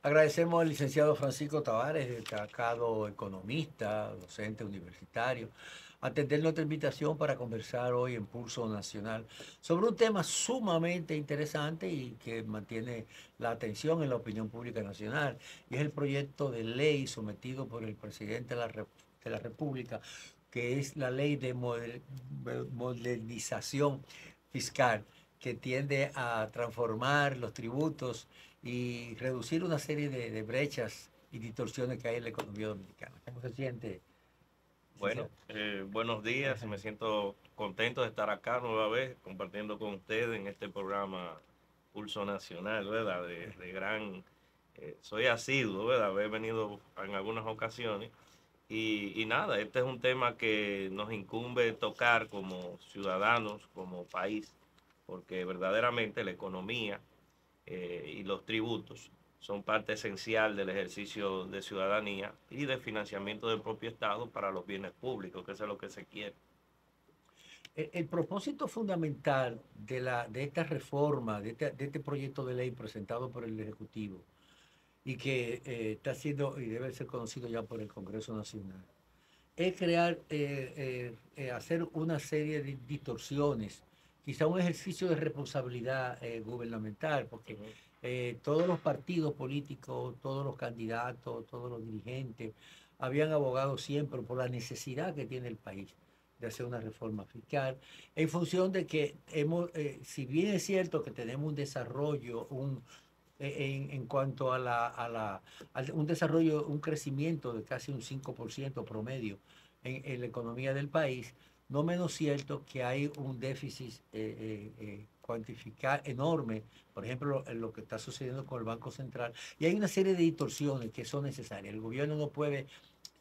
Agradecemos al licenciado Francisco Tavares, destacado economista, docente universitario, atender nuestra invitación para conversar hoy en Pulso Nacional sobre un tema sumamente interesante y que mantiene la atención en la opinión pública nacional, y es el proyecto de ley sometido por el presidente de la República, que es la ley de modernización fiscal, que tiende a transformar los tributos y reducir una serie de brechas y distorsiones que hay en la economía dominicana. ¿Cómo se siente, Bueno, licenciado? buenos días. Me siento contento de estar acá nueva vez compartiendo con ustedes en este programa Pulso Nacional, ¿verdad? De gran, soy asiduo, ¿verdad? He venido en algunas ocasiones y nada, este es un tema que nos incumbe tocar como ciudadanos, como país, porque verdaderamente la economía y los tributos son parte esencial del ejercicio de ciudadanía y de financiamiento del propio Estado para los bienes públicos, que eso es lo que se quiere. El propósito fundamental de esta reforma, de este proyecto de ley presentado por el Ejecutivo y que está siendo y debe ser conocido ya por el Congreso Nacional, es crear, hacer una serie de distorsiones, quizá un ejercicio de responsabilidad gubernamental, porque Ujú. todos los partidos políticos, todos los candidatos, todos los dirigentes habían abogado siempre por la necesidad que tiene el país de hacer una reforma fiscal, en función de que si bien es cierto que tenemos un desarrollo, en cuanto a un desarrollo, un crecimiento de casi un 5% promedio en la economía del país, no menos cierto que hay un déficit cuantificar enorme, por ejemplo, en lo que está sucediendo con el Banco Central, y hay una serie de distorsiones que son necesarias. El gobierno no puede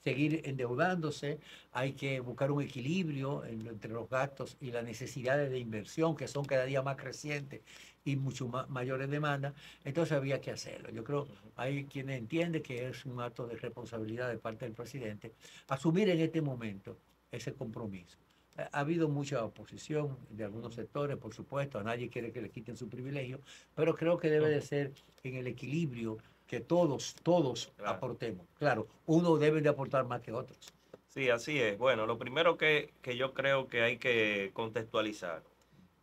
seguir endeudándose, hay que buscar un equilibrio entre los gastos y las necesidades de inversión, que son cada día más crecientes y mucho mayores demandas. Entonces había que hacerlo. Yo creo, hay quienes entienden que es un acto de responsabilidad de parte del presidente asumir en este momento ese compromiso. Ha habido mucha oposición de algunos sectores, por supuesto, a nadie quiere que le quiten su privilegio, pero creo que debe de ser en el equilibrio que todos Claro. aportemos. Claro, uno debe de aportar más que otros. Sí, así es. Bueno, lo primero que yo creo que hay que contextualizar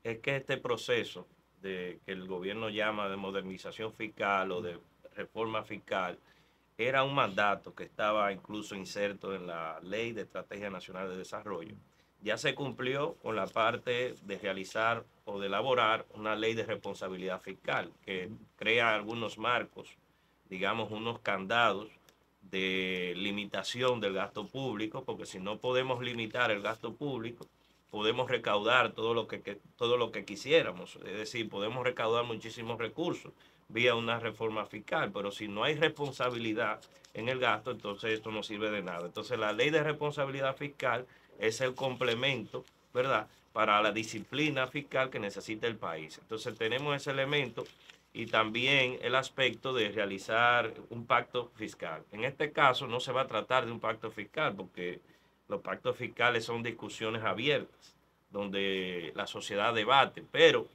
es que este proceso de que el gobierno llama de modernización fiscal o de reforma fiscal era un mandato que estaba incluso inserto en la Ley de Estrategia Nacional de Desarrollo. Ya se cumplió con la parte de realizar o de elaborar una ley de responsabilidad fiscal que crea algunos marcos, digamos unos candados de limitación del gasto público, porque si no podemos limitar el gasto público, podemos recaudar todo lo que quisiéramos, es decir, podemos recaudar muchísimos recursos vía una reforma fiscal, pero si no hay responsabilidad en el gasto, entonces esto no sirve de nada. Entonces la ley de responsabilidad fiscal es el complemento, ¿verdad?, para la disciplina fiscal que necesita el país. Entonces tenemos ese elemento y también el aspecto de realizar un pacto fiscal. En este caso no se va a tratar de un pacto fiscal porque los pactos fiscales son discusiones abiertas donde la sociedad debate, pero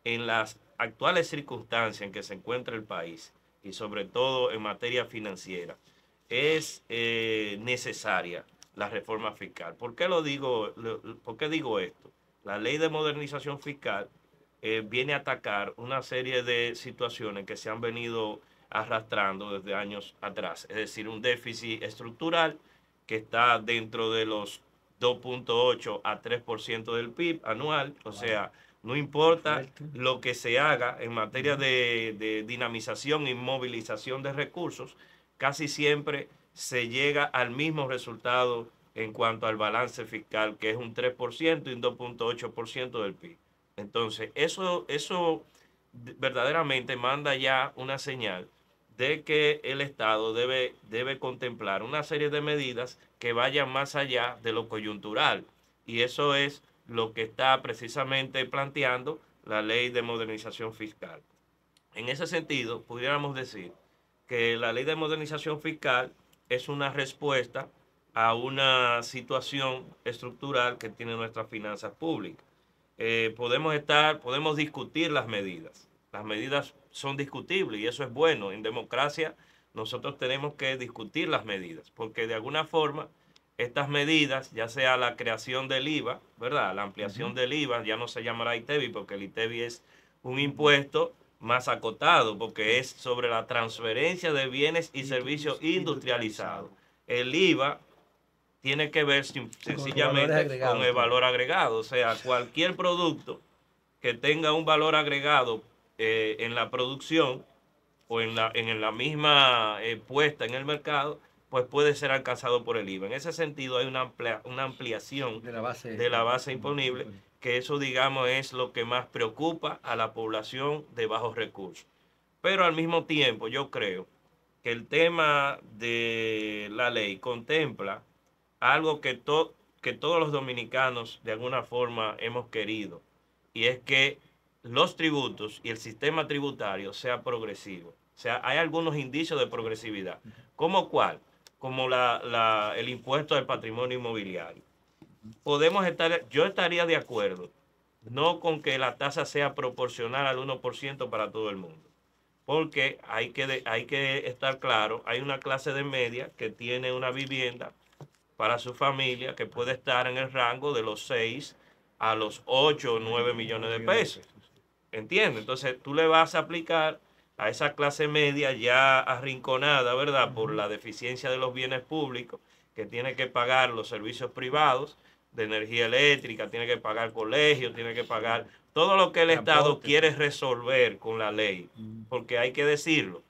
en las actuales circunstancias en que se encuentra el país y sobre todo en materia financiera, es necesaria la reforma fiscal. ¿Por qué lo digo? ¿Por qué digo esto? La ley de modernización fiscal viene a atacar una serie de situaciones que se han venido arrastrando desde años atrás, es decir, un déficit estructural que está dentro de los 2.8 a 3% del PIB anual, o Wow, sea, no muy importa fuerte. lo que se haga en materia de dinamización y movilización de recursos, casi siempre se llega al mismo resultado en cuanto al balance fiscal, que es un 3% y un 2.8% del PIB. Entonces, eso verdaderamente manda ya una señal de que el Estado debe contemplar una serie de medidas que vayan más allá de lo coyuntural. Y eso es lo que está precisamente planteando la ley de modernización fiscal. En ese sentido, pudiéramos decir que la ley de modernización fiscal es una respuesta a una situación estructural que tiene nuestras finanzas públicas. Podemos discutir las medidas. Las medidas son discutibles y eso es bueno. En democracia nosotros tenemos que discutir las medidas, porque de alguna forma estas medidas, ya sea la creación del IVA, ¿verdad? La ampliación del IVA, ya no se llamará ITEVI, porque el ITEVI es un impuesto más acotado, porque es sobre la transferencia de bienes y servicios industrializados. El IVA tiene que ver sencillamente con el valor agregado, o sea, cualquier producto que tenga un valor agregado en la producción o en la misma puesta en el mercado, pues puede ser alcanzado por el IVA. En ese sentido hay una ampliación de la base imponible, que eso, digamos, es lo que más preocupa a la población de bajos recursos. Pero al mismo tiempo yo creo que el tema de la ley contempla algo que todos los dominicanos de alguna forma hemos querido, y es que los tributos y el sistema tributario sea progresivo. O sea, hay algunos indicios de progresividad. ¿Cómo cuál? Como el impuesto al patrimonio inmobiliario. Yo estaría de acuerdo, no con que la tasa sea proporcional al 1% para todo el mundo, porque hay que estar claro, hay una clase de media que tiene una vivienda para su familia que puede estar en el rango de los 6 a los 8 o 9 millones de pesos. ¿Entiendes? Entonces tú le vas a aplicar a esa clase media ya arrinconada, ¿verdad? Por la deficiencia de los bienes públicos, que tiene que pagar los servicios privados de energía eléctrica, tiene que pagar colegios, tiene que pagar todo lo que el Estado quiere resolver con la ley, porque hay que decirlo,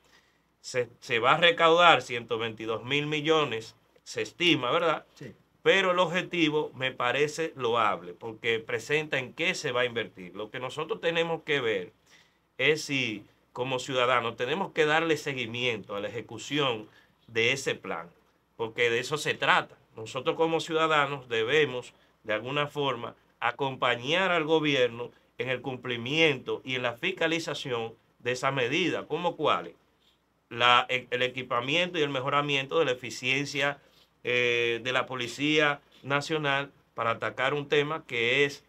se va a recaudar 122.000 millones, se estima, ¿verdad? Sí. Pero el objetivo me parece loable, porque presenta en qué se va a invertir. Lo que nosotros tenemos que ver es si, como ciudadanos, tenemos que darle seguimiento a la ejecución de ese plan, porque de eso se trata. Nosotros como ciudadanos debemos, de alguna forma, acompañar al gobierno en el cumplimiento y en la fiscalización de esa medida. ¿Cómo cuáles? El equipamiento y el mejoramiento de la eficiencia de la Policía Nacional para atacar un tema que es,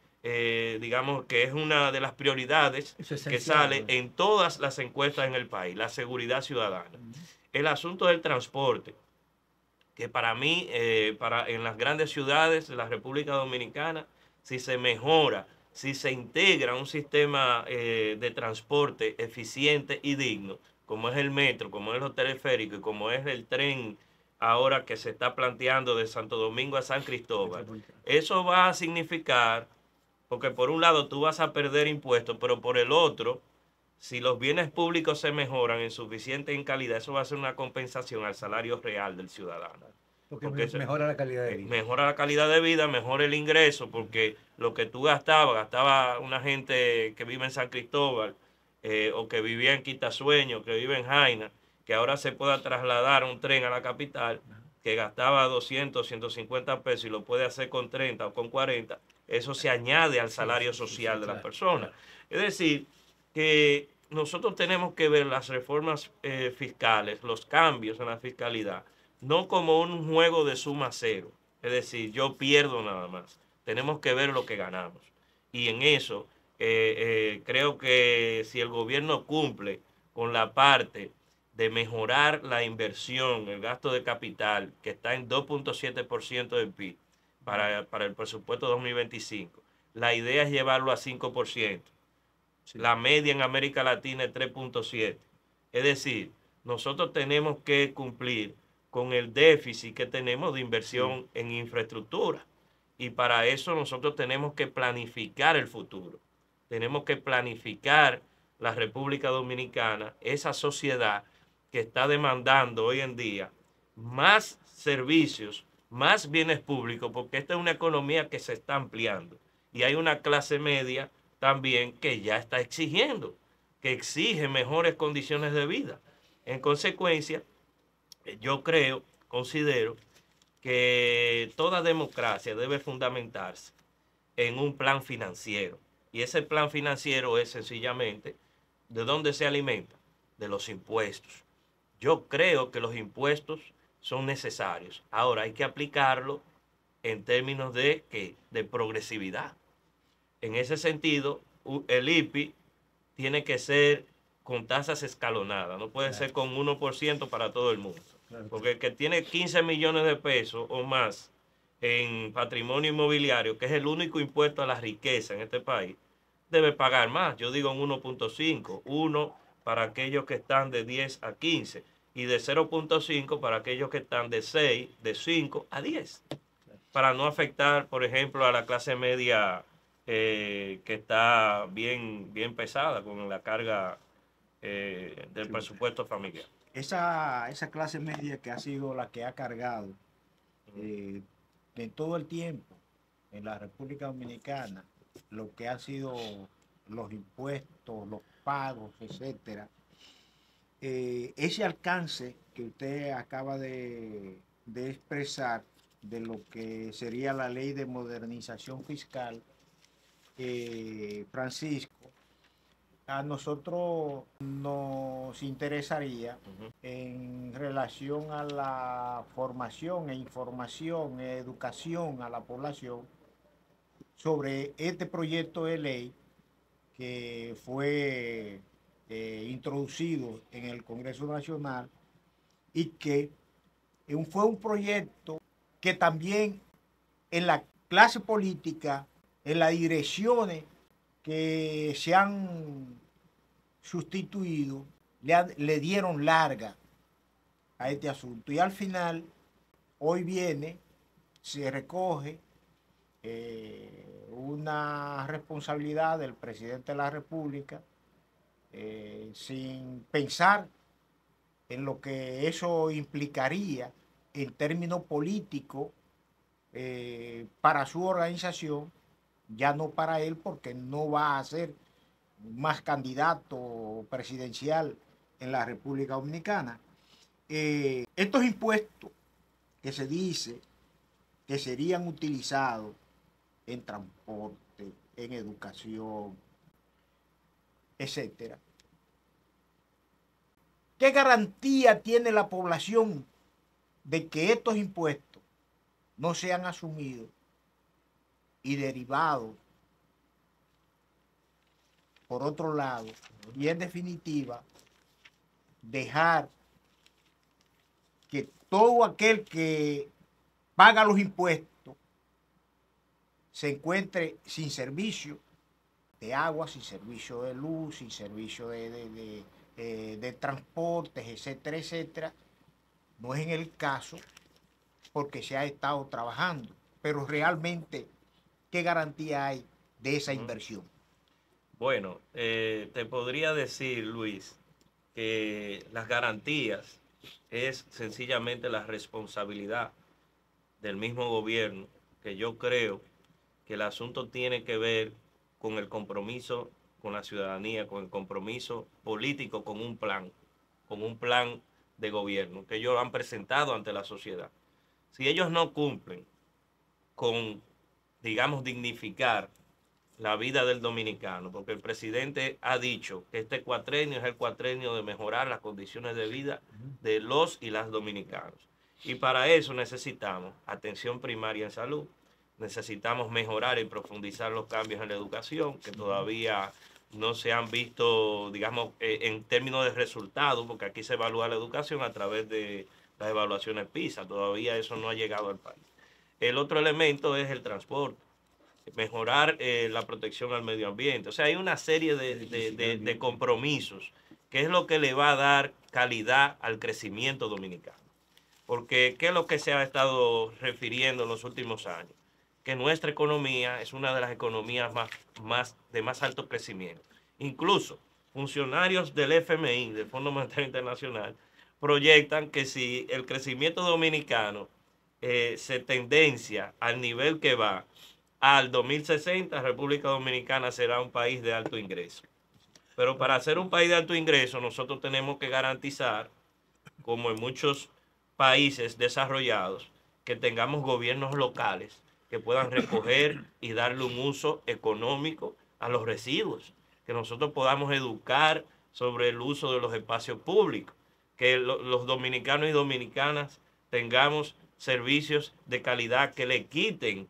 digamos, que es una de las prioridades que sale en todas las encuestas en el país, la seguridad ciudadana. El asunto del transporte, que para mí, en las grandes ciudades de la República Dominicana, si se mejora, si se integra un sistema de transporte eficiente y digno, como es el metro, como es el teleférico y como es el tren ahora que se está planteando de Santo Domingo a San Cristóbal, eso va a significar, porque por un lado tú vas a perder impuestos, pero por el otro, si los bienes públicos se mejoran en suficiente en calidad, eso va a ser una compensación al salario real del ciudadano. Porque mejora la calidad de vida. Mejora la calidad de vida, mejora el ingreso, porque lo que tú gastaba una gente que vive en San Cristóbal, o que vivía en Quitasueño, que vive en Jaina, que ahora se pueda trasladar un tren a la capital, que gastaba 200, 150 pesos y lo puede hacer con 30 o con 40, eso se añade al salario social de las personas. Es decir, que nosotros tenemos que ver las reformas fiscales, los cambios en la fiscalidad, no como un juego de suma cero, es decir, yo pierdo nada más. Tenemos que ver lo que ganamos. Y en eso creo que si el gobierno cumple con la parte de mejorar la inversión, el gasto de capital, que está en 2.7% del PIB para el presupuesto 2025, la idea es llevarlo a 5%. Sí. La media en América Latina es 3.7%. Es decir, nosotros tenemos que cumplir con el déficit que tenemos de inversión en infraestructura. Y para eso nosotros tenemos que planificar el futuro. Tenemos que planificar la República Dominicana, esa sociedad que está demandando hoy en día más servicios, más bienes públicos, porque esta es una economía que se está ampliando. Y hay una clase media también que ya está exigiendo, que exige mejores condiciones de vida. En consecuencia, yo considero que toda democracia debe fundamentarse en un plan financiero. Y ese plan financiero es sencillamente, ¿de dónde se alimenta? De los impuestos. Yo creo que los impuestos son necesarios. Ahora hay que aplicarlo en términos de progresividad. En ese sentido, el IPI tiene que ser con tasas escalonadas, no puede Claro. ser con 1% para todo el mundo. Claro. Porque el que tiene 15 millones de pesos o más en patrimonio inmobiliario, que es el único impuesto a la riqueza en este país, debe pagar más. Yo digo en 1.5, 1 para aquellos que están de 10 a 15 y de 0.5 para aquellos que están de 6, de 5 a 10, para no afectar, por ejemplo, a la clase media que está bien pesada con la carga del Sí. presupuesto familiar. Esa clase media que ha sido la que ha cargado de todo el tiempo en la República Dominicana, lo que han sido los impuestos, los pagos, etcétera, ese alcance que usted acaba de expresar de lo que sería la ley de modernización fiscal, Francisco, a nosotros nos interesaría en relación a la formación e información, educación a la población sobre este proyecto de ley que fue introducido en el Congreso Nacional y que fue un proyecto que también en la clase política, en las direcciones que se han sustituido, le dieron larga a este asunto. Y al final, hoy viene, se recoge una responsabilidad del presidente de la República sin pensar en lo que eso implicaría en términos políticos para su organización, ya no para él, porque no va a ser más candidato presidencial en la República Dominicana. Estos impuestos que se dice que serían utilizados en transporte, en educación, etcétera. ¿Qué garantía tiene la población de que estos impuestos no sean asumidos y derivados por otro lado, y en definitiva dejar que todo aquel que paga los impuestos se encuentre sin servicio de agua, sin servicio de luz, sin servicio de transportes, etcétera, etcétera? No es en el caso, porque se ha estado trabajando, pero realmente, ¿qué garantía hay de esa inversión? Bueno, te podría decir, Luis, que las garantías es sencillamente la responsabilidad del mismo gobierno, que yo creo que el asunto tiene que ver con el compromiso con la ciudadanía, con el compromiso político, con un plan de gobierno que ellos han presentado ante la sociedad. Si ellos no cumplen con, digamos, dignificar la vida del dominicano, porque el presidente ha dicho que este cuatrenio es el cuatrenio de mejorar las condiciones de vida de los y las dominicanos. Y para eso necesitamos atención primaria en salud, necesitamos mejorar y profundizar los cambios en la educación, que todavía no se han visto, digamos, en términos de resultados, porque aquí se evalúa la educación a través de las evaluaciones PISA, todavía eso no ha llegado al país. El otro elemento es el transporte, mejorar la protección al medio ambiente. O sea, hay una serie de compromisos que es lo que le va a dar calidad al crecimiento dominicano. Porque, ¿qué es lo que se ha estado refiriendo en los últimos años? Que nuestra economía es una de las economías de más alto crecimiento. Incluso funcionarios del FMI, del Fondo Monetario Internacional, proyectan que si el crecimiento dominicano se tendencia al nivel que va, al 2060, República Dominicana será un país de alto ingreso. Pero para ser un país de alto ingreso, nosotros tenemos que garantizar, como en muchos países desarrollados, que tengamos gobiernos locales que puedan recoger y darle un uso económico a los residuos, que nosotros podamos educar sobre el uso de los espacios públicos, que los dominicanos y dominicanas tengamos servicios de calidad que le quiten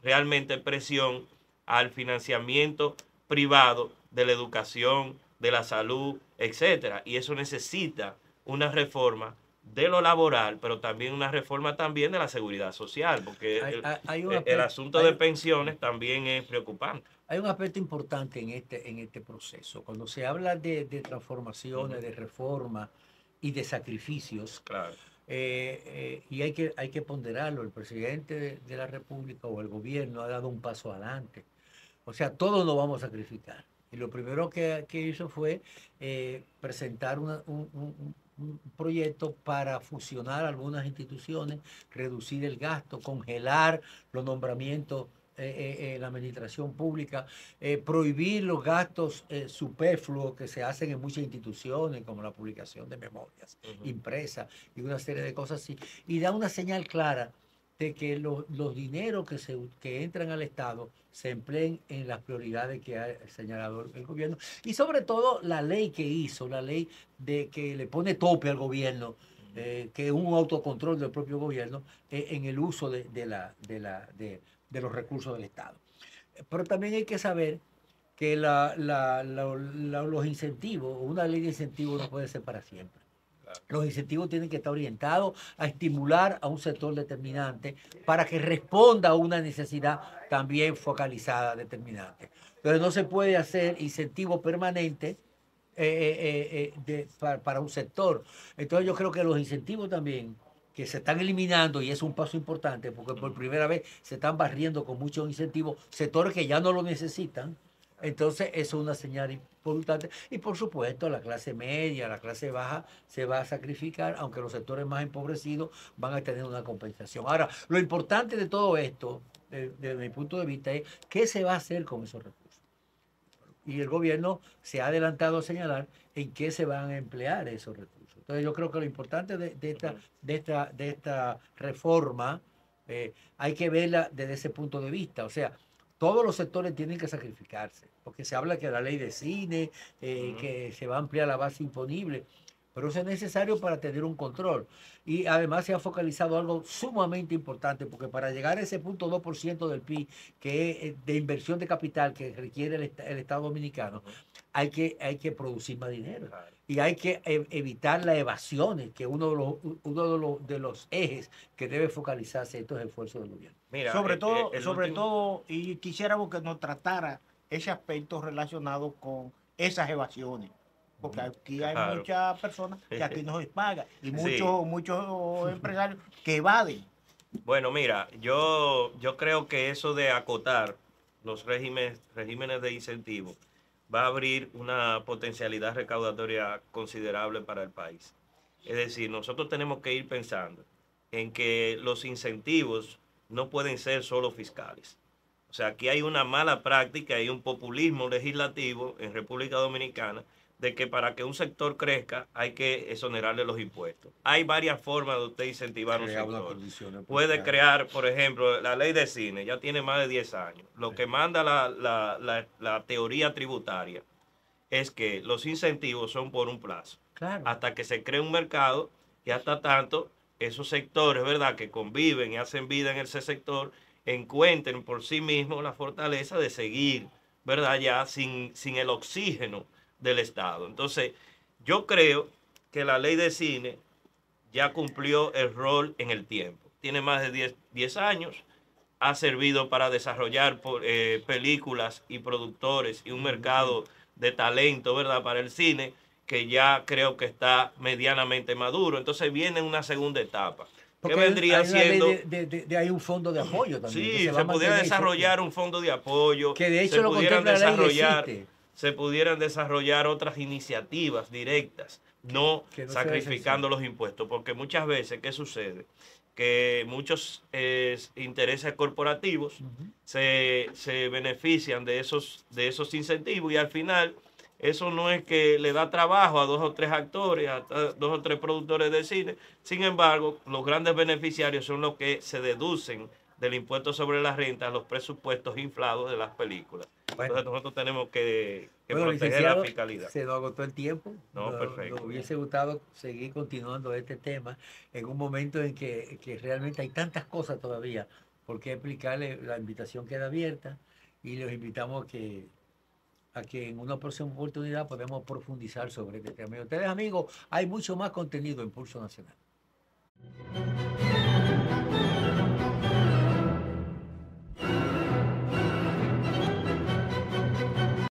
realmente presión al financiamiento privado de la educación, de la salud, etcétera. Y eso necesita una reforma de lo laboral, pero también una reforma también de la seguridad social, porque el asunto de pensiones también es preocupante. Hay un aspecto importante en este proceso. Cuando se habla de transformaciones, de reforma y de sacrificios, claro. Y hay que ponderarlo. El presidente de la República o el gobierno ha dado un paso adelante. O sea, todos nos vamos a sacrificar. Y lo primero que hizo fue presentar un proyecto para fusionar algunas instituciones, reducir el gasto, congelar los nombramientos en la administración pública, prohibir los gastos superfluos que se hacen en muchas instituciones, como la publicación de memorias impresas y una serie de cosas así, y da una señal clara de que los dineros que entran al Estado se empleen en las prioridades que ha señalado el gobierno, y sobre todo la ley que hizo, la ley de que le pone tope al gobierno, que es un autocontrol del propio gobierno en el uso de los recursos del Estado. Pero también hay que saber que los incentivos, una ley de incentivos no puede ser para siempre. Los incentivos tienen que estar orientados a estimular a un sector determinante para que responda a una necesidad también focalizada determinante. Pero no se puede hacer incentivo permanente para un sector. Entonces yo creo que los incentivos también que se están eliminando, y es un paso importante porque por primera vez se están barriendo con muchos incentivos sectores que ya no lo necesitan. Entonces, eso es una señal importante. Y por supuesto, la clase media, la clase baja se va a sacrificar, aunque los sectores más empobrecidos van a tener una compensación. Ahora, lo importante de todo esto, desde mi punto de vista, es qué se va a hacer con esos recursos. Y el gobierno se ha adelantado a señalar en qué se van a emplear esos recursos. Entonces, yo creo que lo importante de esta reforma hay que verla desde ese punto de vista. O sea, todos los sectores tienen que sacrificarse, porque se habla que la ley de cine, que se va a ampliar la base imponible, pero eso es necesario para tener un control. Y además se ha focalizado algo sumamente importante, porque para llegar a ese 0.2% del PIB, que es de inversión de capital que requiere el Estado Dominicano, hay que producir más dinero. Y hay que evitar las evasiones, que uno de los ejes que debe focalizarse estos esfuerzos del gobierno. Mira, sobre todo, y quisiéramos que nos tratara ese aspecto relacionado con esas evasiones, porque aquí hay muchas personas que aquí no se pagan y muchos empresarios que evaden. Bueno, mira, yo creo que eso de acotar los regímenes de incentivo va a abrir una potencialidad recaudatoria considerable para el país. Es decir, nosotros tenemos que ir pensando en que los incentivos no pueden ser solo fiscales. O sea, aquí hay una mala práctica, hay un populismo legislativo en República Dominicana de que para que un sector crezca hay que exonerarle los impuestos. Hay varias formas de usted incentivar un sector. Puede crear, por ejemplo, la ley de cine, ya tiene más de 10 años. Lo que manda la teoría tributaria es que los incentivos son por un plazo. Claro. Hasta que se cree un mercado y hasta tanto esos sectores, ¿verdad?, que conviven y hacen vida en ese sector, encuentren por sí mismos la fortaleza de seguir, ¿verdad?, ya sin el oxígeno del Estado. Entonces, yo creo que la ley de cine ya cumplió el rol en el tiempo. Tiene más de 10 años, ha servido para desarrollar películas y productores y un mercado de talento, ¿verdad?, para el cine, que ya creo que está medianamente maduro. Entonces viene una segunda etapa. Porque vendría siendo hay un fondo de apoyo también. Sí, se pudiera desarrollar un fondo de apoyo. Que de hecho lo contempla la ley existe. Se pudieran desarrollar otras iniciativas directas, no sacrificando los impuestos, porque muchas veces, ¿qué sucede? Que muchos intereses corporativos se benefician de esos incentivos y al final eso no es que le da trabajo a 2 o 3 actores, a 2 o 3 productores de cine. Sin embargo, los grandes beneficiarios son los que se deducen del impuesto sobre la renta a los presupuestos inflados de las películas. Bueno, entonces nosotros tenemos que proteger la fiscalidad. Se nos agotó el tiempo. No, perfecto. Nos hubiese gustado seguir continuando este tema en un momento en que realmente hay tantas cosas todavía por qué explicarle. La invitación queda abierta y los invitamos a que a que en una próxima oportunidad podemos profundizar sobre este tema. Y ustedes, amigos, hay mucho más contenido en Pulso Nacional.